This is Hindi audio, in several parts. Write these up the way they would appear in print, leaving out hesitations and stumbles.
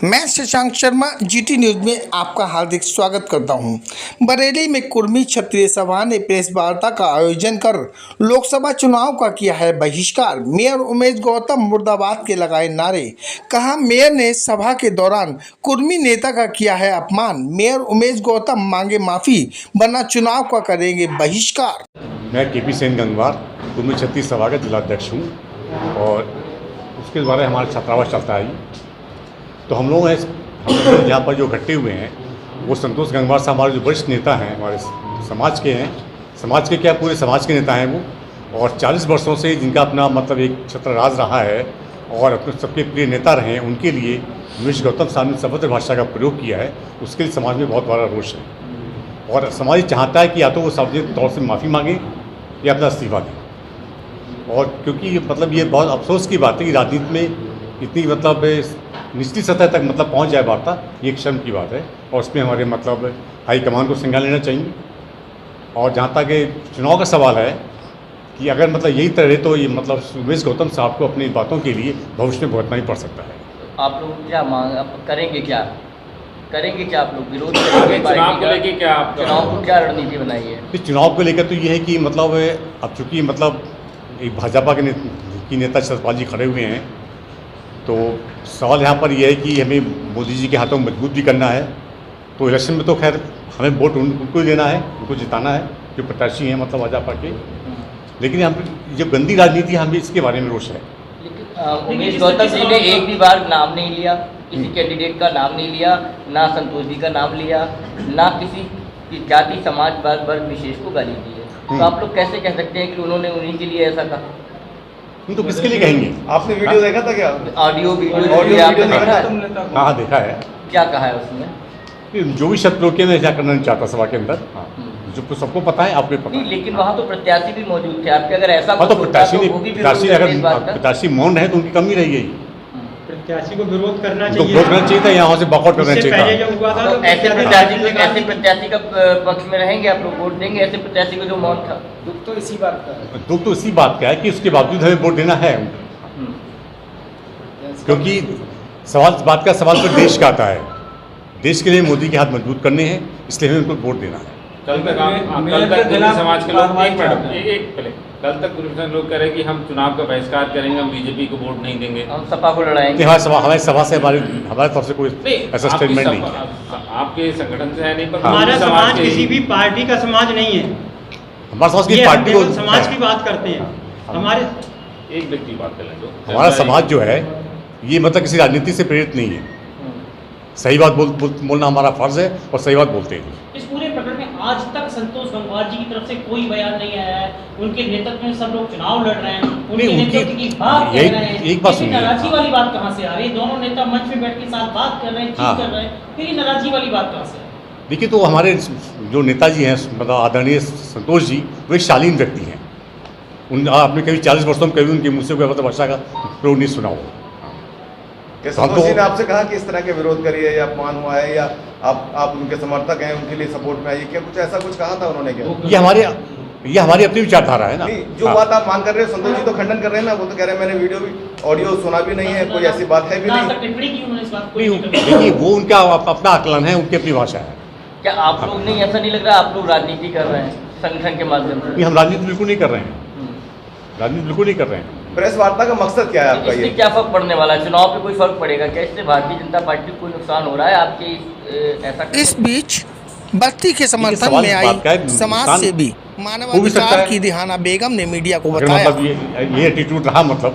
मैं शशांक शर्मा जीटी न्यूज़ में आपका हार्दिक स्वागत करता हूं। बरेली में कुर्मी क्षत्रिय सभा ने प्रेस वार्ता का आयोजन कर लोकसभा चुनाव का किया है बहिष्कार। मेयर उमेश गौतम मुर्दाबाद के लगाए नारे। कहा मेयर ने सभा के दौरान कुर्मी नेता का किया है अपमान। मेयर उमेश गौतम मांगे माफी वरना चुनाव का करेंगे बहिष्कार। मैं केपी सेन गंगवार कुर्मी क्षत्रिय सभा का जिलाध्यक्ष हूँ और उसके द्वारा हमारा छात्रावास चलता है। तो हम लोग यहाँ पर जो इकट्ठे हुए हैं वो संतोष गंगवार साहब हमारे जो वरिष्ठ नेता हैं, हमारे समाज के हैं, समाज के क्या पूरे समाज के नेता हैं वो, और 40 वर्षों से जिनका अपना मतलब एक छत्र राज रहा है और अपने सबके प्रिय नेता रहे हैं, उनके लिए उमेश गौतम साहब ने सभद्र भाषा का प्रयोग किया है। उसके लिए समाज में बहुत बड़ा रोष है और समाज चाहता है कि या तो वो सार्वजनिक तौर से माफ़ी मांगे या अपना इस्तीफा दें। और क्योंकि मतलब ये बहुत अफसोस की बात है कि राजनीति में इतनी मतलब निचली सतह तक मतलब पहुंच जाए वार्ता, ये एक शर्म की बात है और उसमें हमारे मतलब हाईकमान को संज्ञान लेना चाहिए। और जहाँ तक चुनाव का सवाल है कि अगर मतलब यही तरह तो ये मतलब उमेश गौतम साहब को अपनी बातों के लिए भविष्य में भुगतना ही पड़ सकता है। आप लोग क्या मांग करेंगे क्या आप लोग विरोध करेंगे? चुनाव को लेकर क्या आप चुनाव को क्या रणनीति बनाई है? इस चुनाव को लेकर तो ये है कि मतलब अब चूँकि मतलब एक भाजपा के नेता सतपाल जी खड़े हुए हैं, तो सवाल यहाँ पर यह है कि हमें मोदी जी के हाथों में मजबूत भी करना है। तो इलेक्शन में तो खैर हमें वोट उनको ही देना है, उनको जिताना है जो प्रत्याशी हैं मतलब भाजपा के। लेकिन हम जो गंदी राजनीति है, हमें इसके बारे में रोष है। लेकिन उमेश गौतम जी ने एक भी बार नाम नहीं लिया, किसी कैंडिडेट का नाम नहीं लिया, ना संतोष जी का नाम लिया, ना किसी जाति समाज वर्ग विशेष को गाली दी है। तो आप लोग कैसे कह सकते हैं कि उन्होंने उन्हीं के लिए ऐसा कहा? तो किसके लिए कहेंगे? आपने वीडियो देखा था क्या? ऑडियो वीडियो आपने देखा है? हाँ देखा है। क्या कहा है उसमें? जो भी शब्द रोके मैं क्या करना नहीं चाहता सभा के अंदर, जो सबको पता है, आपको पता नहीं, लेकिन वहाँ तो प्रत्याशी भी मौजूद थे आपके। अगर ऐसा तो प्रत्याशी मौन रहे तो उनकी कमी रही गई। प्रत्याशी को विरोध करना तो चाहिए, विरोध करना चाहिए था, यहाँ से वॉकआउट करना चाहिए था। तो ऐसे प्रत्याशी का पक्ष में रहेंगे आप लोग, वोट देंगे ऐसे प्रत्याशी को जो मौन था? दुख तो इसी बात का है कि उसके बावजूद हमें वोट देना है, क्योंकि बात का सवाल तो देश का आता है। देश के लिए मोदी के हाथ मजबूत करने हैं, इसलिए हमें उनको वोट देना है। कल तक समाज के लोग कह रहे कि हम चुनाव का बहिष्कार करेंगे, हम बीजेपी को वोट नहीं देंगे, हम सपा को लड़ाएंगे। हमारी सभा से हमारे तरफ से कोई ऐसा स्टेटमेंट नहीं है। आपके संगठन से है नहीं, पर हमारा समाज किसी भी पार्टी का समाज नहीं है। हमारे समाज की पार्टी को समाज की बात करते हैं। हमारे एक व्यक्ति बात कर लें, हमारा समाज जो है ये मतलब किसी राजनीति से प्रेरित नहीं है। सही बात बोलना हमारा फर्ज है और सही बात बोलते हैं। इस पूरे प्रकरण में आज तक संतोष गंगवार जी की तरफ से कोई बयान नहीं आया है। उनके नेतृत्व में सब लोग चुनाव लड़ रहे हैं, उनके नेतृत्व की बात कह रहे हैं। एक बात सुनिए, नाराजगी वाली बात कहाँ से आ रही है? दोनों नेता मंच में बैठ के साथ बात कर रहे हैं, चीज कर रहे हैं, फिर ये नाराजगी वाली बात कहाँ से? देखिए, तो हमारे जो नेताजी हैं मतलब आदरणीय संतोष जी, वो एक शालीन व्यक्ति हैं। आपने कभी 40 वर्षों में कभी उनके मुँह से कोई भाषा का प्रयोग नहीं सुना हो। संतोष जी ने आपसे कहा कि इस तरह के विरोध करिए या अपमान हुआ है या आप उनके समर्थक हैं, उनके लिए सपोर्ट में आइए, क्या कुछ ऐसा कुछ कहा था उन्होंने? क्या ये हमारी अपनी विचारधारा है ना। जो बात आप मांग कर रहे हो, संतोष जी तो खंडन कर रहे हैं ना, वो तो कह रहे हैं मैंने ऑडियो सुना भी नहीं है, कोई ऐसी बात है भी नहीं। देखिए, वो उनका अपना आकलन है, उनकी अपनी भाषा है। क्या आप लोग नहीं, ऐसा नहीं लग रहा आप लोग राजनीति कर रहे हैं संगठन के माध्यम से? हम राजनीति बिल्कुल नहीं कर रहे हैं, राजनीति बिल्कुल नहीं कर रहे हैं। प्रेस वार्ता का मकसद क्या है आपका? इससे क्या फर्क पड़ने वाला है? चुनाव पे कोई फर्क पड़ेगा क्या? इससे भारतीय जनता पार्टी को कोई नुकसान हो रहा है आपके? ऐसा इस बीच बस्ती के समर्थन में आई समाज से भी मानवाधिकार की रिहाना बेगम ने मीडिया को बताया, मतलब ये एटीट्यूड रहा मतलब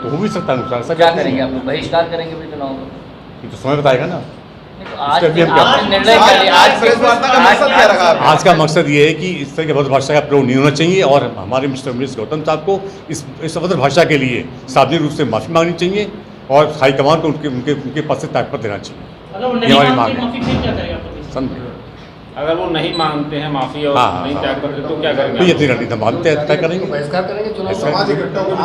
तो हो भी सकता है नुकसान। क्या करेंगे आप लोग? बहिष्कार करेंगे फिर चुनाव में? ये तो समय बताएगा ना। आज निर्णय आज का मकसद ये है कि इस तरह की अभद्र भाषा का प्रयोग नहीं होना चाहिए और हमारे मिस्टर उमेश गौतम साहब को इस अभद्र भाषा के लिए सार्वजनिक रूप से माफ़ी मांगनी चाहिए और हाईकमान को उनके पास से त्याग पर देना चाहिए। ये हमारी मांग है। अगर वो नहीं मांगते हैं माफी और नहीं त्याग करते तो क्या करेंगे? तो ये अपनी रणनीति मानते हैं, तय करेंगे, बहिष्कार करेंगे, चुनाव समाज इकट्ठा होकर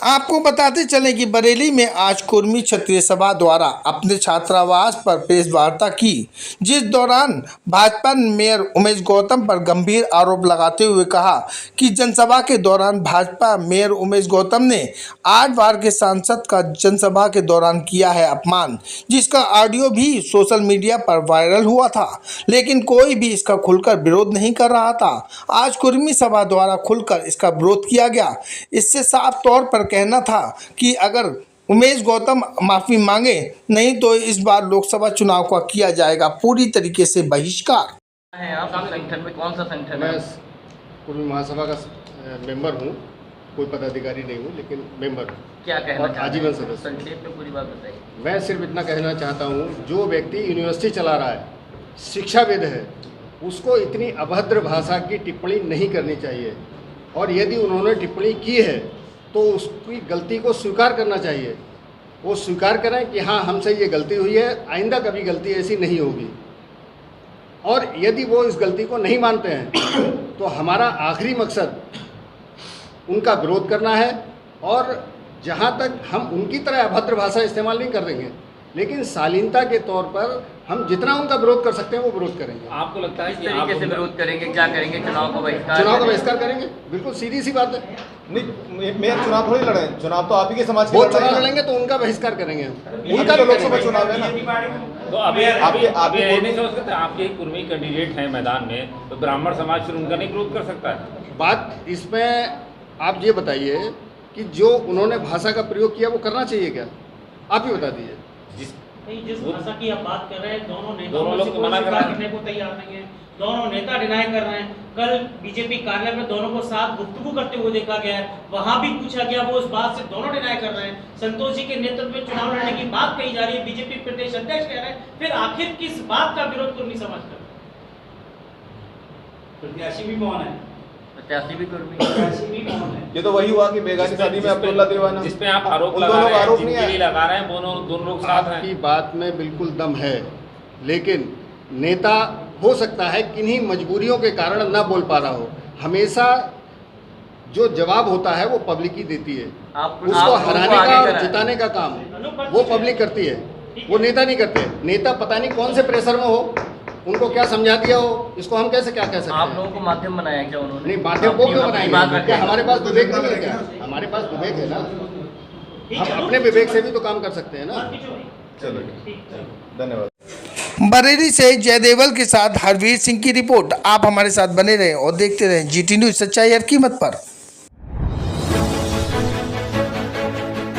आपको बताते चलें कि बरेली में आज कुर्मी क्षत्रिय सभा द्वारा अपने छात्रावास पर प्रेस वार्ता की, जिस दौरान भाजपा ने मेयर उमेश गौतम पर गंभीर आरोप लगाते हुए कहा कि जनसभा के दौरान भाजपा मेयर उमेश गौतम ने 8 बार के सांसद का जनसभा के दौरान किया है अपमान, जिसका ऑडियो भी सोशल मीडिया पर वायरल हुआ था, लेकिन कोई भी इसका खुलकर विरोध नहीं कर रहा था। आज कुर्मी सभा द्वारा खुलकर इसका विरोध किया गया। इससे साफ तौर पर कहना था कि अगर उमेश गौतम माफी मांगे नहीं तो इस बार लोकसभा चुनाव का किया जाएगा पूरी तरीके से बहिष्कार। है आप संगठन में कौन सा संगठन मैं है? कुर्मी महासभा का मेंबर हूँ, कोई पदाधिकारी नहीं हूँ, लेकिन मेंबर हूँ क्या कहना और चाहते हैं? आजीवन सदस्य। संक्षेप में पूरी बात बताइए। मैं सिर्फ इतना कहना चाहता हूँ, जो व्यक्ति यूनिवर्सिटी चला रहा है, शिक्षाविद है, उसको इतनी अभद्र भाषा की टिप्पणी नहीं करनी चाहिए, और यदि उन्होंने टिप्पणी की है तो उसकी गलती को स्वीकार करना चाहिए। वो स्वीकार करें कि हाँ, हमसे ये गलती हुई है, आइंदा कभी गलती ऐसी नहीं होगी। और यदि वो इस गलती को नहीं मानते हैं तो हमारा आखिरी मकसद उनका विरोध करना है, और जहाँ तक हम उनकी तरह अभद्र भाषा इस्तेमाल नहीं कर देंगे, लेकिन शालीनता के तौर पर हम जितना उनका विरोध कर सकते हैं वो विरोध करेंगे। आपको लगता है किस कि आप तरीके से विरोध करेंगे, क्या करेंगे? चुनाव का बहिष्कार? चुनाव का बहिष्कार करेंगे, बिल्कुल सीधी सी बात है। नहीं, मेयर चुनाव थोड़ी लड़े, चुनाव तो आप ही के समाज के वो लड़ रहे चुनाव हैं। लड़ेंगे तो उनका बहिष्कार करेंगे हम। उनका तो लोकसभा चुनाव है ना। तो अभी आप ये नहीं सोच सकते आपके कुर्मी कैंडिडेट हैं मैदान में, तो ब्राह्मण समाज फिर उनका नहीं विरोध कर सकता है? बात इसमें आप ये बताइए कि जो उन्होंने भाषा का प्रयोग किया वो करना चाहिए क्या? आप ही बता दीजिए। नहीं, जिस भाषा की आप बात कर रहे हैं, दोनों दोनों लोग नेता मना कर रहे हैं। करने को तैयार नहीं है, दोनों नेता डिनाई कर रहे हैं। कल बीजेपी कार्यालय में दोनों को साथ गुफ्तगू करते हुए देखा गया है, वहां भी पूछा गया, वो उस बात से दोनों डिनाई कर रहे हैं। संतोष जी के नेतृत्व में चुनाव लड़ने की बात कही जा रही है, बीजेपी प्रदेश अध्यक्ष कह रहे हैं, फिर आखिर किस बात का विरोध कुर्मी समाज कर रहा है? प्रत्याशी भी कौन है? प्रत्याशी भी कुर्मी? प्रत्याशी भी कौन है? ये तो वही हुआ कि बेगानी शादी में अब्दुल्ला दीवाना, जिसपे आप आरोप उन लगा दोनों रहे का हैं, आरोप नहीं जिनके है। लिए लगा रहे हैं, दोनों लोग साथ आपकी हैं। बात में बिल्कुल दम है, लेकिन नेता हो सकता है किन्हीं मजबूरियों के कारण ना बोल पा रहा हो। हमेशा जो जवाब होता है वो पब्लिक ही देती है। उसको हराने का और जिताने का काम वो पब्लिक करती है, वो नेता नहीं करते। नेता पता नहीं कौन से प्रेशर में हो, उनको क्या समझा दिया हो, इसको हम कैसे क्या कह सकते आप हैं? लोगों को माध्यम बनाया क्या उन्होंने? नहीं, माध्यम को क्यों अपनी बात बनाएंगे? रखें। क्या हमारे पास विवेक नहीं है क्या? हमारे पास विवेक है ना, हम अपने विवेक से भी तो काम कर सकते हैं ना। चलो धन्यवाद। बरेली से जयदेवल के साथ हरवीर सिंह की रिपोर्ट। आप हमारे साथ बने रहें और देखते रहें GT न्यूज़, सच्चाई हर कीमत पर।